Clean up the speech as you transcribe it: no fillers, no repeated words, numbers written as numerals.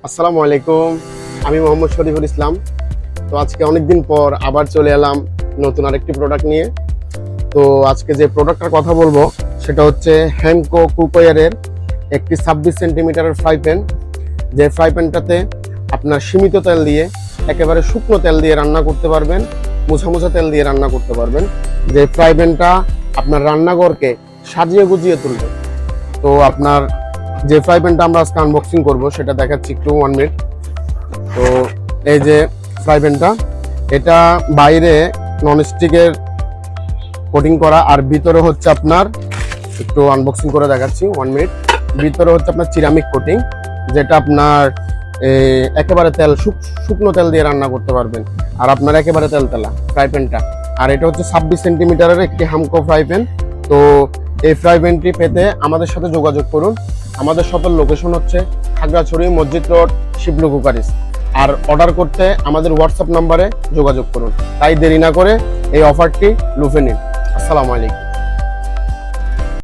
আসসালামু আলাইকুম, আমি মোহাম্মদ শরীফুল ইসলাম। তো আজকে অনেকদিন পর আবার চলে এলাম নতুন আরেকটি প্রোডাক্ট নিয়ে। তো আজকে যে প্রোডাক্টটার কথা বলবো সেটা হচ্ছে হেনকো কুকওয়্যারের একটি 26 সেন্টিমিটারের ফ্রাই প্যান। যে ফ্রাই প্যানটাতে আপনার সীমিত তেল দিয়ে একেবারে শুকনো তেল দিয়ে রান্না করতে পারবেন, মোছা মোছা তেল দিয়ে রান্না করতে পারবেন। যে ফ্রাই প্যানটা আপনার রান্নাঘরকে সাজিয়ে গুজিয়ে তুলবে। তো আপনার যে ফ্রাই প্যানটা আমরা আজকে আনবক্সিং করবো সেটা দেখাচ্ছি একটু 1 মিনিট। তো এই যে ফ্রাই প্যানটা, এটা বাইরে ননস্টিকের কোটিং করা, আর ভিতরে হচ্ছে আপনার একটু আনবক্সিং করে দেখাচ্ছি 1 মিনিট। ভিতরে হচ্ছে আপনার সিরামিক কোটিং, যেটা আপনার একেবারে শুকনো তেল দিয়ে রান্না করতে পারবেন, আর আপনার একেবারে তেলতেলা ফ্রাই প্যানটা। আর এটা হচ্ছে 26 সেন্টিমিটারের একটি হামকো ফ্রাই প্যান। তো এই ফ্রাই প্যানটি পেতে আমাদের সাথে যোগাযোগ করুন। আমাদের শপের লোকেশন হচ্ছে খাগড়াছড়ি মসজিদ রোড, শিবলু কুকারিস। আর অর্ডার করতে আমাদের হোয়াটসঅ্যাপ নাম্বারে যোগাযোগ করুন। তাই দেরি না করে এই অফারটি লুফে নিন। আসসালামু আলাইকুম।